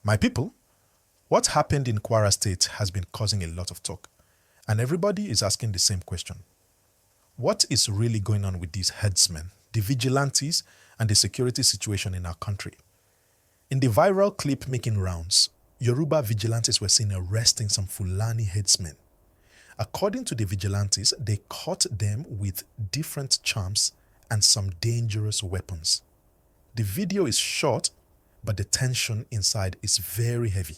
My people, what happened in Kwara State has been causing a lot of talk, and everybody is asking the same question. What is really going on with these herdsmen, the vigilantes, and the security situation in our country? In the viral clip making rounds, Yoruba Vigilantes were seen arresting some Fulani Herdsmen. According to the vigilantes, they caught them with different charms and some dangerous weapons. The video is short, but the tension inside is very heavy.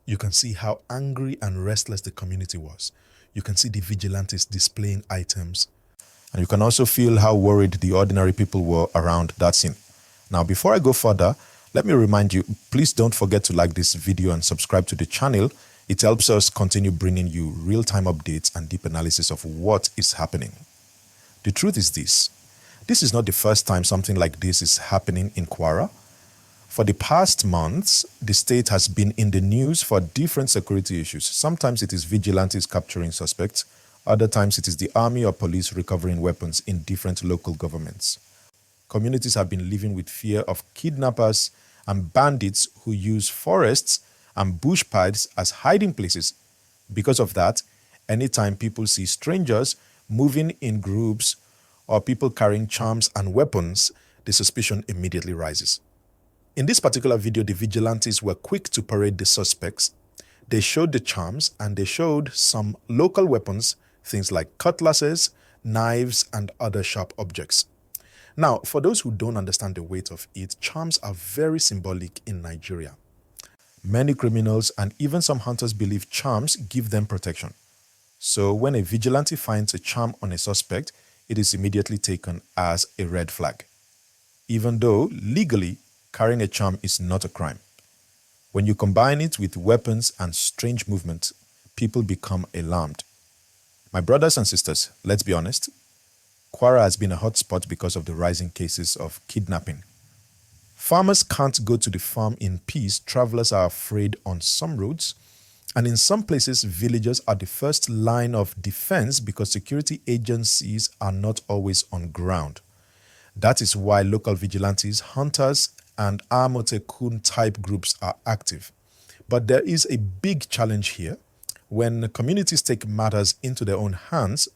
You can see how angry and restless the community was. You can see the vigilantes displaying items. And you can also feel how worried the ordinary people were around that scene. Now, before I go further, let me remind you, please don't forget to like this video and subscribe to the channel. It helps us continue bringing you real-time updates and deep analysis of what is happening. The truth is this. This is not the first time something like this is happening in Quora. For the past months, the state has been in the news for different security issues. Sometimes it is vigilantes capturing suspects. Other times it is the army or police recovering weapons in different local governments. Communities have been living with fear of kidnappers and bandits who use forests and bush paths as hiding places. Because of that, anytime people see strangers moving in groups or people carrying charms and weapons, the suspicion immediately rises. In this particular video, the vigilantes were quick to parade the suspects. They showed the charms and they showed some local weapons, things like cutlasses, knives, and other sharp objects. Now, for those who don't understand the weight of it, charms are very symbolic in Nigeria. Many criminals and even some hunters believe charms give them protection. So when a vigilante finds a charm on a suspect, it is immediately taken as a red flag. Even though legally, carrying a charm is not a crime. When you combine it with weapons and strange movement, people become alarmed. My brothers and sisters, let's be honest, Quora has been a hotspot because of the rising cases of kidnapping. Farmers can't go to the farm in peace, travelers are afraid on some roads, and in some places, villagers are the first line of defense because security agencies are not always on ground. That is why local vigilantes, hunters, and Amotekun type groups are active. But there is a big challenge here. When communities take matters into their own hands,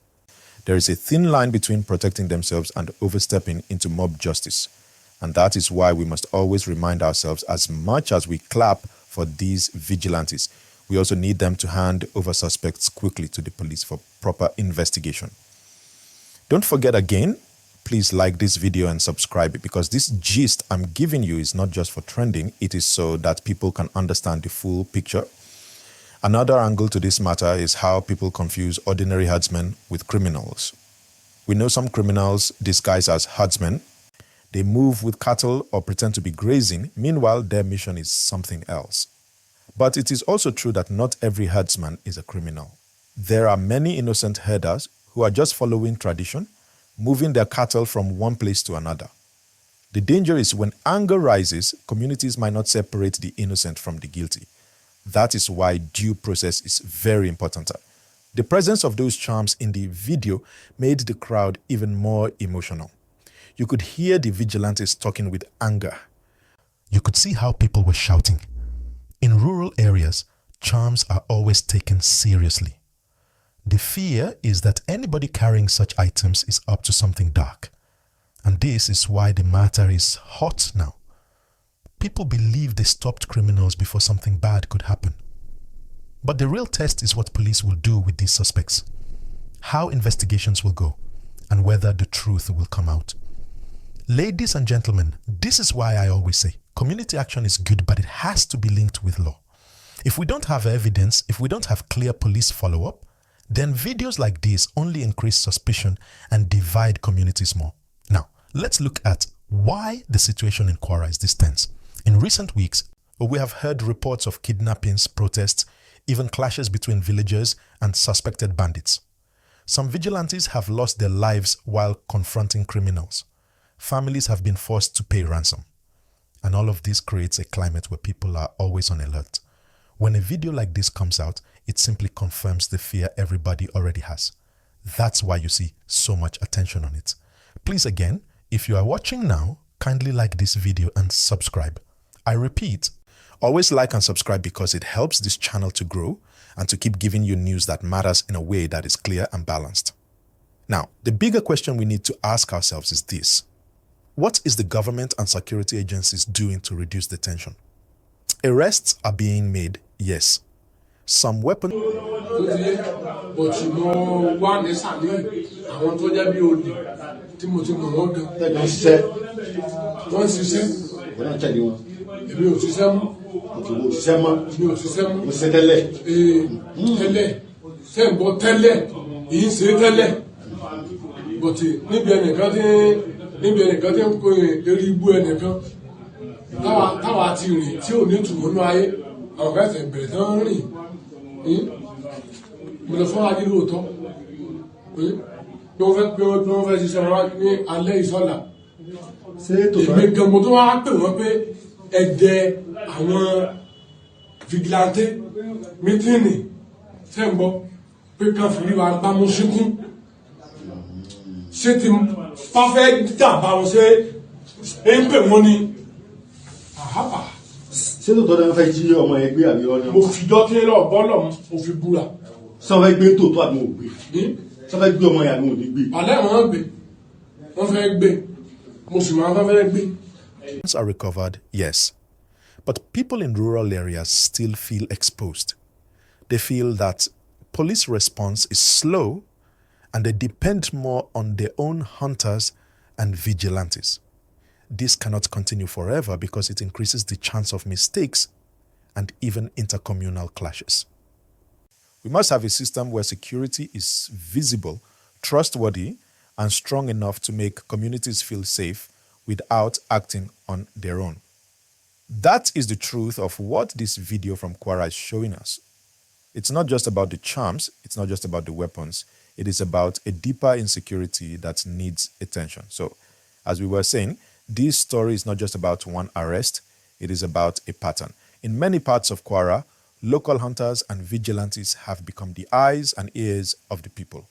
there is a thin line between protecting themselves and overstepping into mob justice. And that is why we must always remind ourselves, as much as we clap for these vigilantes, we also need them to hand over suspects quickly to the police for proper investigation. Don't forget again, please like this video and subscribe, because this gist I'm giving you is not just for trending, it is so that people can understand the full picture. Another angle to this matter is how people confuse ordinary herdsmen with criminals. We know some criminals disguised as herdsmen. They move with cattle or pretend to be grazing. Meanwhile, their mission is something else. But it is also true that not every herdsman is a criminal. There are many innocent herders who are just following tradition, moving their cattle from one place to another. The danger is when anger rises, communities might not separate the innocent from the guilty. That is why due process is very important. The presence of those charms in the video made the crowd even more emotional. You could hear the vigilantes talking with anger. You could see how people were shouting. In rural areas, charms are always taken seriously. The fear is that anybody carrying such items is up to something dark. And this is why the matter is hot now. People believe they stopped criminals before something bad could happen. But the real test is what police will do with these suspects, how investigations will go, and whether the truth will come out. Ladies and gentlemen, this is why I always say, community action is good, but it has to be linked with law. If we don't have evidence, if we don't have clear police follow-up, then videos like this only increase suspicion and divide communities more. Now, let's look at why the situation in Quora is this tense. In recent weeks, we have heard reports of kidnappings, protests, even clashes between villagers and suspected bandits. Some vigilantes have lost their lives while confronting criminals. Families have been forced to pay ransom. And all of this creates a climate where people are always on alert. When a video like this comes out, it simply confirms the fear everybody already has. That's why you see so much attention on it. Please again, if you are watching now, kindly like this video and subscribe. I repeat, Always like and subscribe because it helps this channel to grow and to keep giving you news that matters in a way that is clear and balanced. Now, the bigger question we need to ask ourselves is this. What is the government and security agencies doing to reduce the tension? Arrests are being made, yes. Some weapons... But you know, one is I want to be old. Timothy Monoga, that I said, once you said, when I tell you, if you to some, you to some, you said, tell, but tell, he said, tell, but Nibian got go Ribu and a how are you? Till need to Munai, or better, better. Mo lọ fún adé lóòótọ́ pé wọ́n fẹ́ ṣiṣẹ́ wọn ní alẹ́ ìsọ́là èmi gan mo tó wá pè wọ́n pé ẹ̀dẹ̀ àwọn fìgìláńtẹ́ mítìnì tẹ́ ń gbọ́ pé kan fìrí wa gbámú síkún ṣé ti bá fẹ́ dàbà wọn ṣe ń pè wọ́n ní àhábà. Ṣé tó tọ́ fẹ́ jí ọmọ ẹgbẹ́ àbí ọ̀nà? Mo fi dọ́kí lọ bọ́lọ̀ mo fi búra. Sọ fẹ́ gbé tòótọ́ àbí mo gbé? Sọ fẹ́ gbé ọmọ yà ni mo ní gbé? Alẹ́ wọn gbé, wọ́n fẹ́ gbé, mo sì máa fẹ́ gbé. Are recovered, yes. But people in rural areas still feel exposed. They feel that police response is slow and they depend more on their own hunters and vigilantes. This cannot continue forever because it increases the chance of mistakes and even intercommunal clashes. We must have a system where security is visible, trustworthy, and strong enough to make communities feel safe without acting on their own. That is the truth of what this video from Quora is showing us. It's not just about the charms, it's not just about the weapons, it is about a deeper insecurity that needs attention. So, as we were saying, this story is not just about one arrest, it is about a pattern. In many parts of Kwara, local hunters and vigilantes have become the eyes and ears of the people.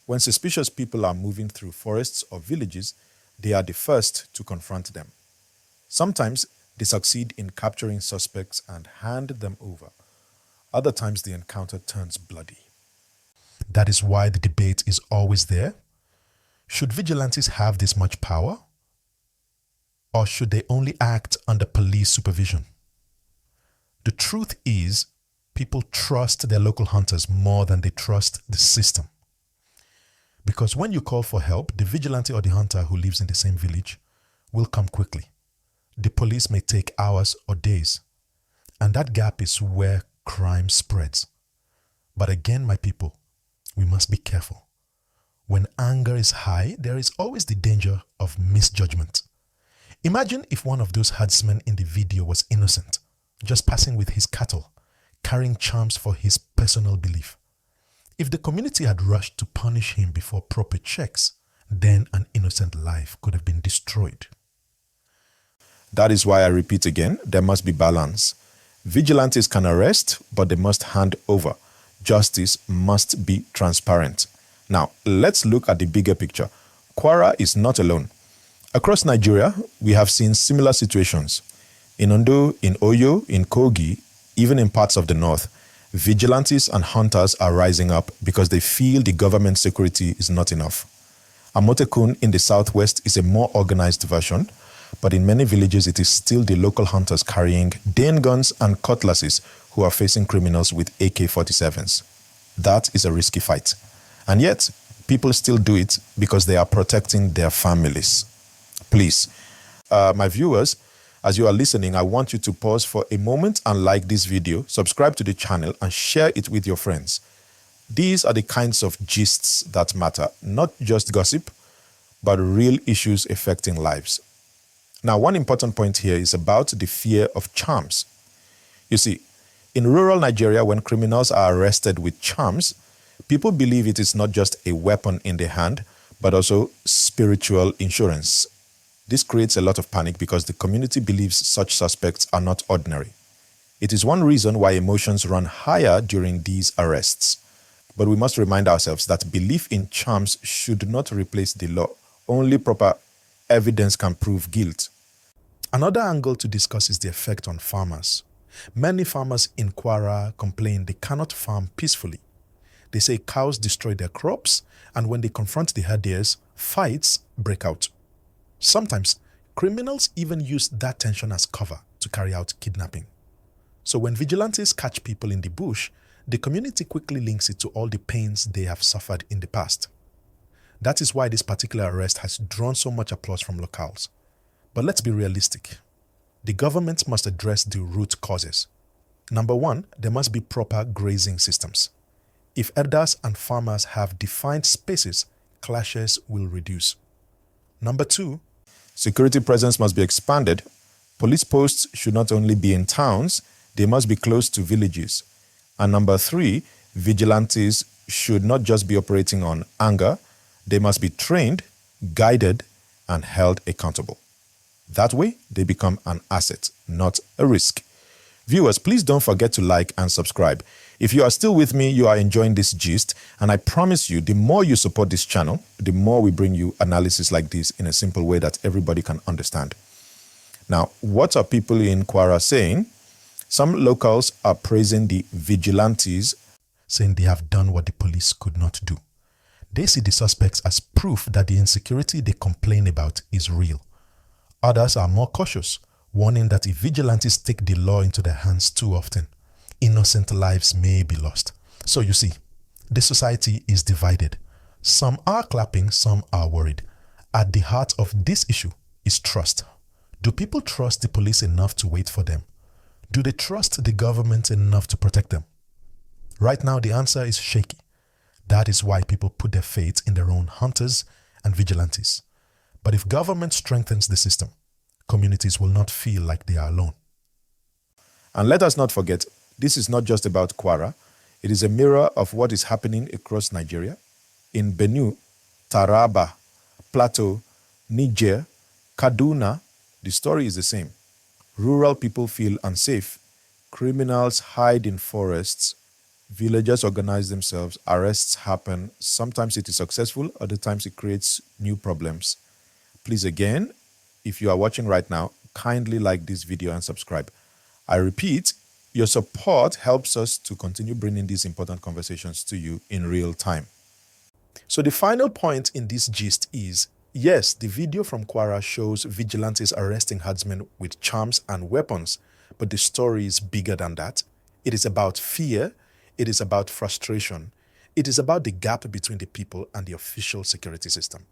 When suspicious people are moving through forests or villages, they are the first to confront them. Sometimes they succeed in capturing suspects and hand them over. Other times the encounter turns bloody. That is why the debate is always there. Should vigilantes have this much power? Or should they only act under police supervision? The truth is, people trust their local hunters more than they trust the system. Because when you call for help, the vigilante or the hunter who lives in the same village will come quickly. The police may take hours or days. And that gap is where crime spreads. But again, my people, we must be careful. When anger is high, there is always the danger of misjudgment. Imagine if one of those herdsmen in the video was innocent, just passing with his cattle, carrying charms for his personal belief. If the community had rushed to punish him before proper checks, then an innocent life could have been destroyed. That is why I repeat again, there must be balance. Vigilantes can arrest, but they must hand over. Justice must be transparent. Now, let's look at the bigger picture. Quora is not alone. Across Nigeria, we have seen similar situations. In Ondo, in Oyo, in Kogi, even in parts of the north, vigilantes and hunters are rising up because they feel the government security is not enough. Amotekun in the southwest is a more organized version, but in many villages it is still the local hunters carrying Dane guns and cutlasses who are facing criminals with AK-47s. That is a risky fight. And yet, people still do it because they are protecting their families. Please, my viewers, as you are listening, I want you to pause for a moment and like this video, subscribe to the channel, and share it with your friends. These are the kinds of gists that matter, not just gossip, but real issues affecting lives. Now, one important point here is about the fear of charms. You see, in rural Nigeria, when criminals are arrested with charms, people believe it is not just a weapon in their hand, but also spiritual insurance. This creates a lot of panic because the community believes such suspects are not ordinary. It is one reason why emotions run higher during these arrests. But we must remind ourselves that belief in charms should not replace the law. Only proper evidence can prove guilt. Another angle to discuss is the effect on farmers. Many farmers in Kwara complain they cannot farm peacefully. They say cows destroy their crops, and when they confront the herdiers, fights break out. Sometimes, criminals even use that tension as cover to carry out kidnapping. So when vigilantes catch people in the bush, the community quickly links it to all the pains they have suffered in the past. That is why this particular arrest has drawn so much applause from locals. But let's be realistic. The government must address the root causes. Number one, there must be proper grazing systems. If herders and farmers have defined spaces, clashes will reduce. Number two, security presence must be expanded. Police posts should not only be in towns, they must be close to villages. And number three, vigilantes should not just be operating on anger, they must be trained, guided, and held accountable. That way, they become an asset, not a risk. Viewers, please don't forget to like and subscribe. If you are still with me, you are enjoying this gist, and I promise you, the more you support this channel, the more we bring you analysis like this in a simple way that everybody can understand. Now, what are people in Quora saying? Some locals are praising the vigilantes, saying they have done what the police could not do. They see the suspects as proof that the insecurity they complain about is real. Others are more cautious, warning that if vigilantes take the law into their hands too often, innocent lives may be lost. So you see, the society is divided. Some are clapping, some are worried. At the heart of this issue is trust. Do people trust the police enough to wait for them? Do they trust the government enough to protect them? Right now, the answer is shaky. That is why people put their faith in their own hunters and vigilantes. But if government strengthens the system, communities will not feel like they are alone. And let us not forget, this is not just about Quora. It is a mirror of what is happening across Nigeria. In Benue, Taraba, Plateau, Niger, Kaduna, the story is the same. Rural people feel unsafe. Criminals hide in forests. Villagers organize themselves. Arrests happen. Sometimes it is successful, other times it creates new problems. Please again, if you are watching right now, kindly like this video and subscribe. I repeat, your support helps us to continue bringing these important conversations to you in real time. So the final point in this gist is, yes, the video from Quora shows vigilantes arresting herdsmen with charms and weapons, but the story is bigger than that. It is about fear. It is about frustration. It is about the gap between the people and the official security system.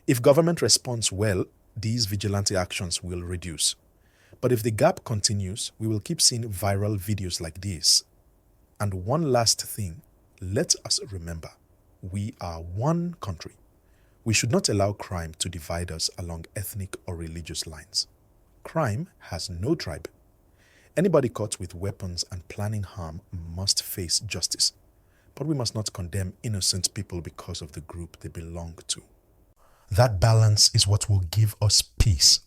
If government responds well, these vigilante actions will reduce. But if the gap continues, we will keep seeing viral videos like this. And one last thing, let us remember, we are one country. We should not allow crime to divide us along ethnic or religious lines. Crime has no tribe. Anybody caught with weapons and planning harm must face justice. But we must not condemn innocent people because of the group they belong to. That balance is what will give us peace